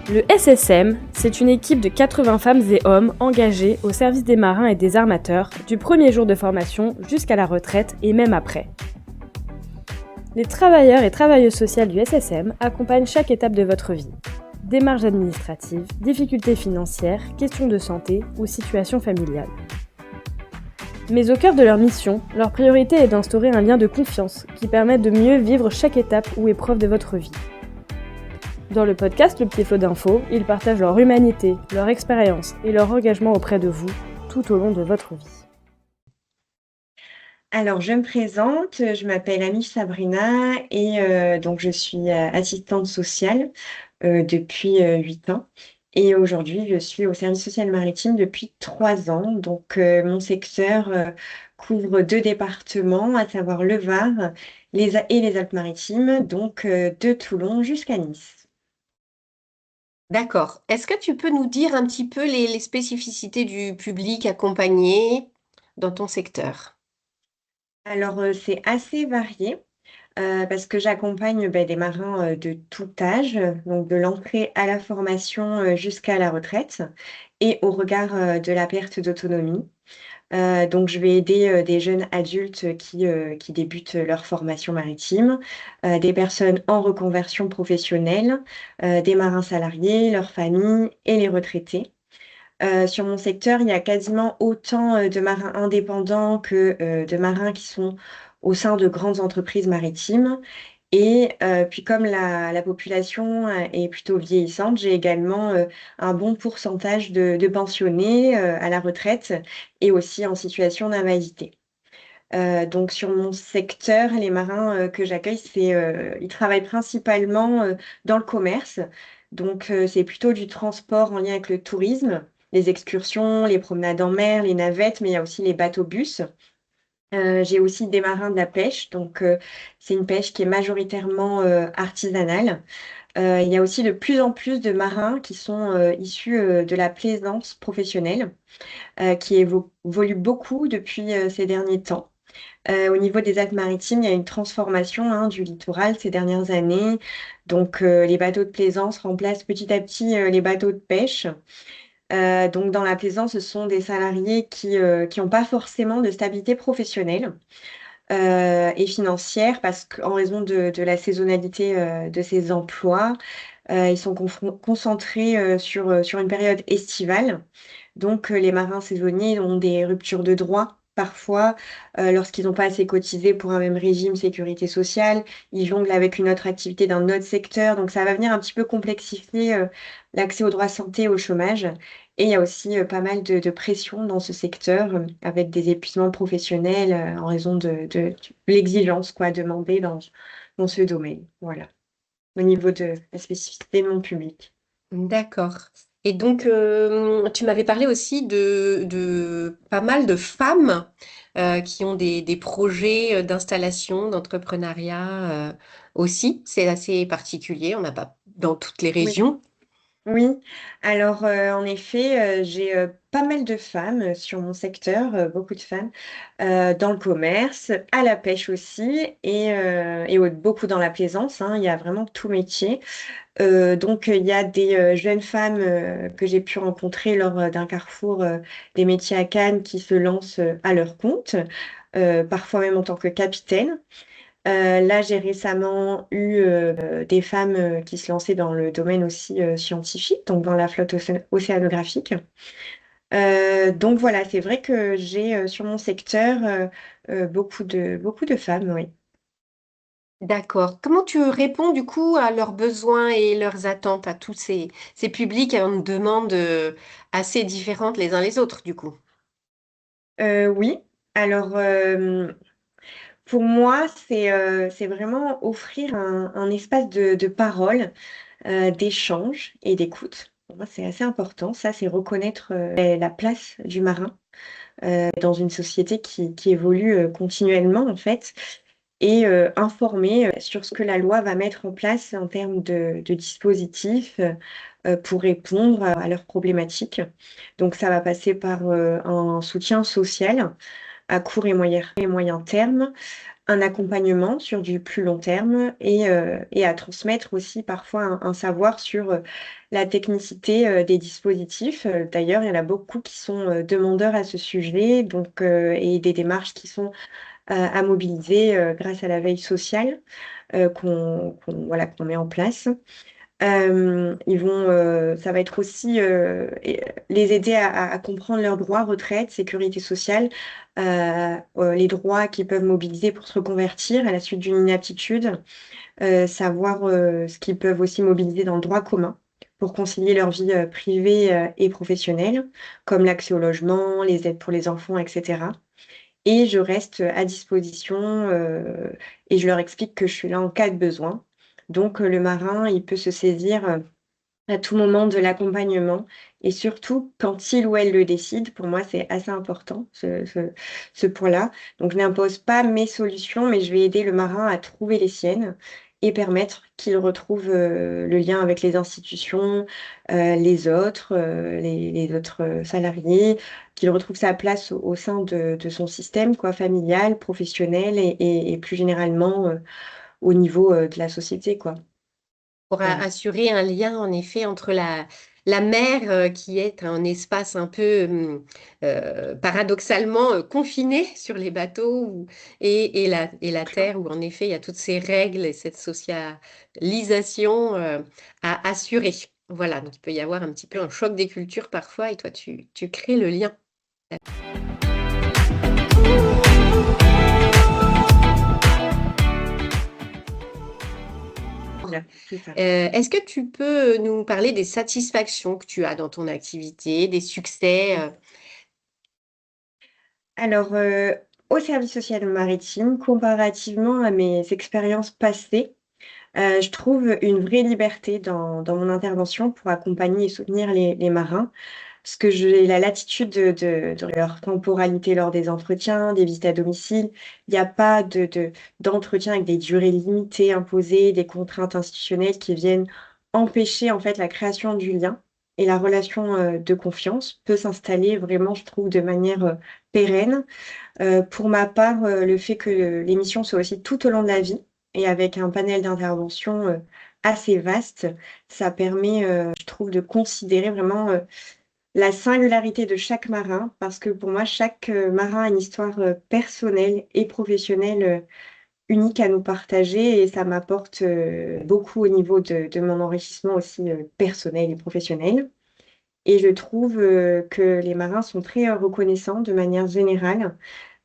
Le SSM, c'est une équipe de 80 femmes et hommes engagés au service des marins et des armateurs, du premier jour de formation jusqu'à la retraite et même après. Les travailleurs et travailleuses sociales du SSM accompagnent chaque étape de votre vie. Démarches administratives, difficultés financières, questions de santé ou situations familiales. Mais au cœur de leur mission, leur priorité est d'instaurer un lien de confiance qui permette de mieux vivre chaque étape ou épreuve de votre vie. Dans le podcast Le Petit Flot d'infos, ils partagent leur humanité, leur expérience et leur engagement auprès de vous tout au long de votre vie. Alors, je me présente, je m'appelle Amiche Sabrina et donc je suis, assistante sociale, depuis, 8 ans et aujourd'hui je suis au service social maritime depuis 3 ans. Donc mon secteur, couvre 2 départements, à savoir le Var, les Alpes-Maritimes, donc de Toulon jusqu'à Nice. D'accord. Est-ce que tu peux nous dire un petit peu les spécificités du public accompagné dans ton secteur? Alors, c'est assez varié. Parce que j'accompagne, des marins, de tout âge, donc de l'entrée à la formation, jusqu'à la retraite et au regard, de la perte d'autonomie. Donc je vais aider, des jeunes adultes qui débutent leur formation maritime, des personnes en reconversion professionnelle, des marins salariés, leurs familles et les retraités. Sur mon secteur, il y a quasiment autant, de marins indépendants que, de marins qui sont au sein de grandes entreprises maritimes et puis comme la population, est plutôt vieillissante, j'ai également, un bon pourcentage de pensionnés, à la retraite et aussi en situation d'invalidité. Donc sur mon secteur, les marins, que j'accueille, ils travaillent principalement, dans le commerce. Donc c'est plutôt du transport en lien avec le tourisme, les excursions, les promenades en mer, les navettes, mais il y a aussi les bateaux-bus. J'ai aussi des marins de la pêche, donc c'est une pêche qui est majoritairement, artisanale. Il y a aussi de plus en plus de marins qui sont, issus, de la plaisance professionnelle, qui évolue beaucoup depuis, ces derniers temps. Au niveau des Alpes-Maritimes, il y a une transformation, hein, du littoral ces dernières années. Donc, les bateaux de plaisance remplacent petit à petit, les bateaux de pêche. Donc dans la plaisance, ce sont des salariés qui ont pas forcément de stabilité professionnelle, et financière parce qu'en raison de la saisonnalité, de ces emplois, ils sont concentrés, sur une période estivale. Donc, les marins saisonniers ont des ruptures de droits parfois, lorsqu'ils n'ont pas assez cotisé pour un même régime sécurité sociale. Ils jonglent avec une autre activité d'un autre secteur, donc ça va venir un petit peu complexifier, l'accès aux droits santé et au chômage et il y a aussi, pas mal de pression dans ce secteur, avec des épuisements professionnels, en raison de l'exigence quoi demandée dans ce domaine. Voilà, au niveau de la spécificité de mon public. D'accord. Et donc, tu m'avais parlé aussi de pas mal de femmes qui ont des projets d'installation, d'entrepreneuriat aussi. C'est assez particulier, on n'a pas dans toutes les Oui. régions. Oui, alors, en effet, j'ai, pas mal de femmes, sur mon secteur, beaucoup de femmes, dans le commerce, à la pêche aussi et beaucoup dans la plaisance, hein. Il y a vraiment tout métier. Donc, il y a des, jeunes femmes, que j'ai pu rencontrer lors, d'un carrefour, des métiers à Cannes qui se lancent, à leur compte, parfois même en tant que capitaine. Là, j'ai récemment eu, des femmes, qui se lançaient dans le domaine aussi, scientifique, donc dans la flotte océanographique. Donc voilà, c'est vrai que j'ai, sur mon secteur, beaucoup de femmes, oui. D'accord. Comment tu réponds du coup à leurs besoins et leurs attentes, à tous ces publics à une demande assez différentes les uns les autres, du coup? Oui, alors, pour moi, c'est vraiment offrir un espace de parole, d'échange et d'écoute. Pour moi, c'est assez important. Ça, c'est reconnaître, la place du marin, dans une société qui évolue, continuellement, en fait et informer, sur ce que la loi va mettre en place en termes de dispositifs, pour répondre à leurs problématiques. Donc ça va passer par, un soutien social à court et moyen terme, un accompagnement sur du plus long terme et à transmettre aussi parfois un savoir sur la technicité des dispositifs. D'ailleurs, il y en a beaucoup qui sont demandeurs à ce sujet, donc, et des démarches qui sont à mobiliser grâce à la veille sociale voilà, qu'on met en place. Ça va être aussi les aider à comprendre leurs droits, retraite, sécurité sociale, les droits qu'ils peuvent mobiliser pour se reconvertir à la suite d'une inaptitude, savoir ce qu'ils peuvent aussi mobiliser dans le droit commun pour concilier leur vie privée et professionnelle, comme l'accès au logement, les aides pour les enfants, etc. Et je reste à disposition, et je leur explique que je suis là en cas de besoin. Donc, le marin, il peut se saisir, à tout moment de l'accompagnement et surtout quand il ou elle le décide. Pour moi, c'est assez important ce point-là. Donc je n'impose pas mes solutions, mais je vais aider le marin à trouver les siennes et permettre qu'il retrouve, le lien avec les institutions, les autres, salariés, qu'il retrouve sa place au sein de son système quoi, familial, professionnel et plus généralement, au niveau, de la société quoi. Pour Voilà. assurer un lien, en effet, entre la mer, qui est un espace un peu, paradoxalement, confiné sur les bateaux, et la terre, où en effet, il y a toutes ces règles et cette socialisation à assurer. Voilà, donc il peut y avoir un petit peu un choc des cultures parfois, et toi, tu crées le lien. Voilà, c'est ça. Est-ce que tu peux nous parler des satisfactions que tu as dans ton activité, des succès? Alors, au service social maritime, comparativement à mes expériences passées, je trouve une vraie liberté dans mon intervention pour accompagner et soutenir les marins. Parce que j'ai la latitude de leur temporalité lors des entretiens, des visites à domicile. Il n'y a pas d'entretien avec des durées limitées imposées, des contraintes institutionnelles qui viennent empêcher, en fait, la création du lien et la relation, de confiance peut s'installer vraiment, je trouve, de manière, pérenne. Pour ma part, le fait que l'émission soit aussi tout au long de la vie et avec un panel d'intervention, assez vaste, ça permet, je trouve, de considérer vraiment, la singularité de chaque marin. Parce que pour moi, chaque, marin a une histoire, personnelle et professionnelle, unique à nous partager et ça m'apporte, beaucoup au niveau de mon enrichissement aussi, personnel et professionnel. Et je trouve, que les marins sont très, reconnaissants de manière générale.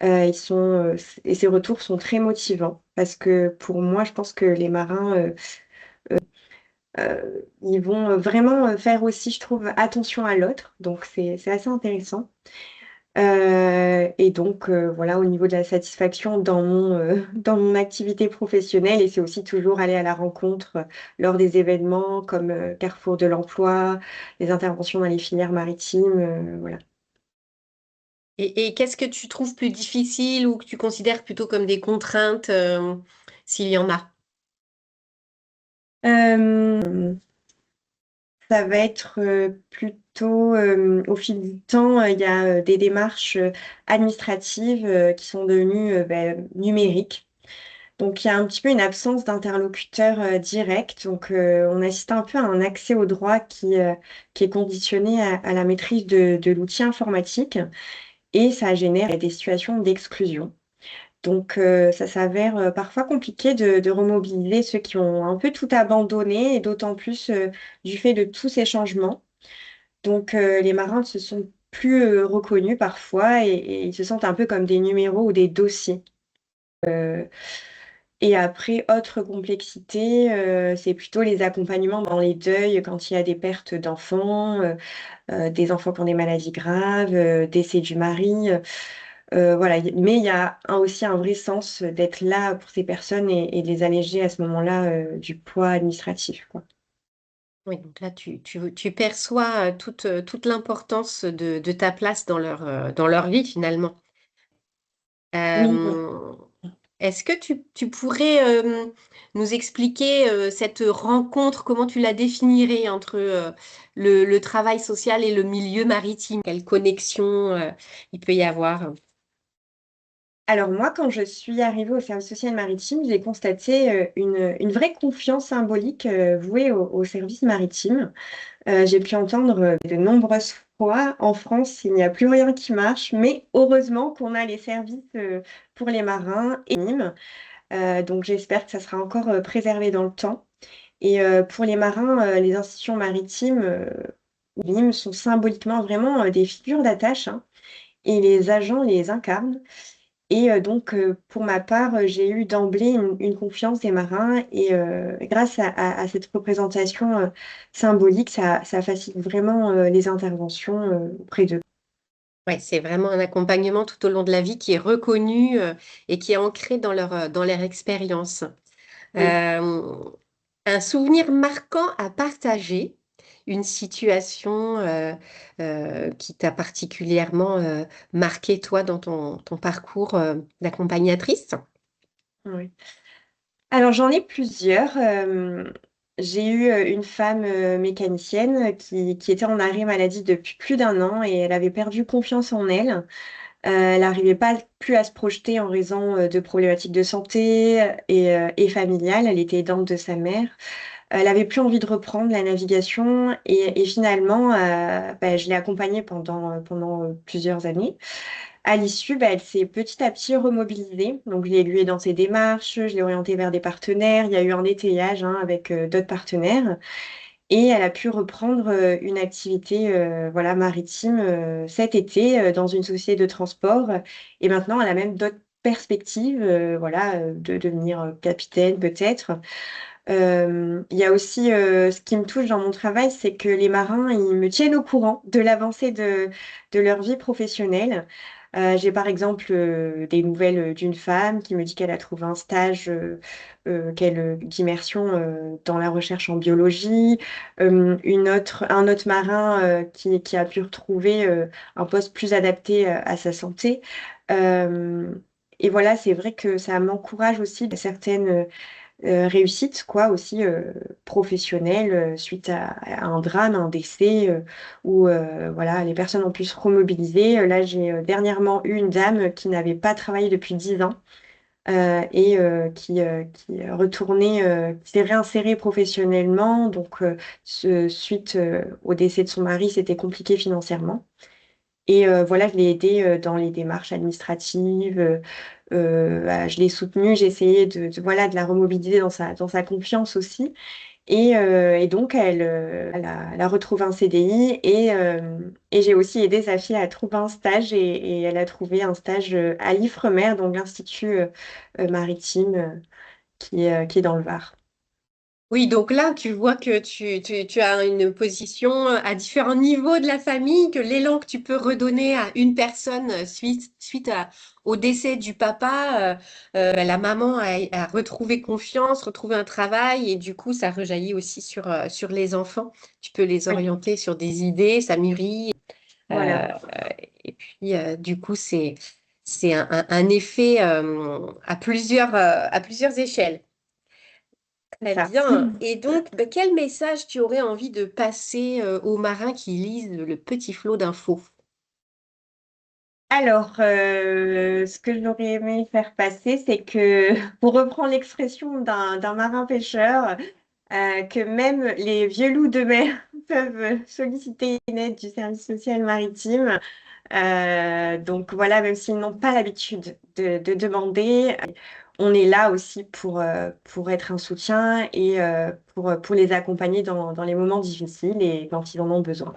Et ces retours sont très motivants parce que pour moi, je pense que les marins, ils vont, vraiment, faire aussi, je trouve, attention à l'autre, donc c'est assez intéressant. Et donc voilà, au niveau de la satisfaction dans dans mon activité professionnelle et c'est aussi toujours aller à la rencontre, lors des événements comme, Carrefour de l'emploi, les interventions dans les filières maritimes, voilà. Et qu'est-ce que tu trouves plus difficile ou que tu considères plutôt comme des contraintes, s'il y en a? Hem Ça va être, plutôt, au fil du temps, il y a, des démarches, administratives, qui sont devenues, numériques. Donc il y a un petit peu une absence d'interlocuteur, direct. Donc on assiste un peu à un accès au droit qui est conditionné à la maîtrise de l'outil informatique et ça génère des situations d'exclusion. Donc ça s'avère, parfois compliqué de remobiliser ceux qui ont un peu tout abandonné et d'autant plus, du fait de tous ces changements. Donc les marins ne se sont plus, reconnus parfois et ils se sentent un peu comme des numéros ou des dossiers. Et après autre complexité, c'est plutôt les accompagnements dans les deuils quand il y a des pertes d'enfants, des enfants qui ont des maladies graves, décès du mari, voilà, mais il y a aussi un vrai sens d'être là pour ces personnes et de les alléger à ce moment-là, du poids administratif, quoi. Oui, donc là, tu perçois toute l'importance de ta place dans leur vie, finalement. Oui, voilà. Euh, Est-ce que tu pourrais nous expliquer cette rencontre, comment tu la définirais entre le travail social et le milieu maritime? Quelle connexion il peut y avoir? Alors moi, quand je suis arrivée au service social maritime, j'ai constaté une vraie confiance symbolique vouée au service maritime. J'ai pu entendre de nombreuses fois, en France, il n'y a plus rien qui marche, mais heureusement qu'on a les services pour les marins et Nîmes. Donc j'espère que ça sera encore préservé dans le temps. Et pour les marins, les institutions maritimes Nîmes sont symboliquement vraiment des figures d'attache, hein, et les agents les incarnent. Et donc, pour ma part, j'ai eu d'emblée une confiance des marins et grâce à cette représentation symbolique, ça facilite vraiment les interventions auprès d'eux. Ouais, c'est vraiment un accompagnement tout au long de la vie qui est reconnu et qui est ancré dans leur expérience. Oui. Euh, un souvenir marquant à partager, une situation qui t'a particulièrement marqué, toi, dans ton parcours d'accompagnatrice? Oui. Alors, j'en ai plusieurs. J'ai eu une femme mécanicienne qui était en arrêt maladie depuis plus d'un an et elle avait perdu confiance en elle. Elle n'arrivait pas plus à se projeter en raison de problématiques de santé et familiales. Elle était aidante de sa mère. Elle avait plus envie de reprendre la navigation et finalement, je l'ai accompagnée pendant plusieurs années. À l'issue, elle s'est petit à petit remobilisée. Donc, je l'ai aidée dans ses démarches, je l'ai orientée vers des partenaires. Il y a eu un étayage avec d'autres partenaires et elle a pu reprendre une activité voilà, maritime cet été dans une société de transport. Et maintenant, elle a même d'autres perspectives voilà, de devenir capitaine peut-être. Il y a aussi ce qui me touche dans mon travail, c'est que les marins, ils me tiennent au courant de l'avancée de leur vie professionnelle. J'ai par exemple des nouvelles d'une femme qui me dit qu'elle a trouvé un stage d'immersion dans la recherche en biologie, un autre marin qui a pu retrouver un poste plus adapté à sa santé. Euh, et voilà, c'est vrai que ça m'encourage aussi de certaines réussite, quoi, aussi professionnelle, suite à un drame, un décès, où voilà, les personnes ont pu se remobiliser. Là, j'ai dernièrement eu une dame qui n'avait pas travaillé depuis 10 ans et qui retournait, qui s'est réinsérée professionnellement. Donc, suite au décès de son mari, c'était compliqué financièrement. Et voilà, je l'ai aidée dans les démarches administratives. Je l'ai soutenue, j'ai essayé voilà, de la remobiliser dans sa confiance aussi. Et donc, elle a retrouvé un CDI et j'ai aussi aidé sa fille à trouver un stage et elle a trouvé un stage à l'Ifremer, donc l'Institut maritime qui est dans le Var. Oui, donc là, tu vois que tu as une position à différents niveaux de la famille, que l'élan que tu peux redonner à une personne au décès du papa, la maman a retrouvé confiance, retrouvé un travail, et du coup, ça rejaillit aussi sur les enfants. Tu peux les Oui, orienter sur des idées, ça mûrit, voilà, et puis du coup, c'est un effet à plusieurs échelles. c'est Très ça. bien. Et donc, quel message tu aurais envie de passer aux marins qui lisent le petit flot d'infos? Alors, ce que j'aurais aimé faire passer, c'est que, pour reprendre l'expression d'un marin pêcheur, que même les vieux loups de mer peuvent solliciter une aide du service social maritime. Donc voilà, même s'ils n'ont pas l'habitude de demander, on est là aussi pour être un soutien et pour les accompagner dans les moments difficiles et quand ils en ont besoin.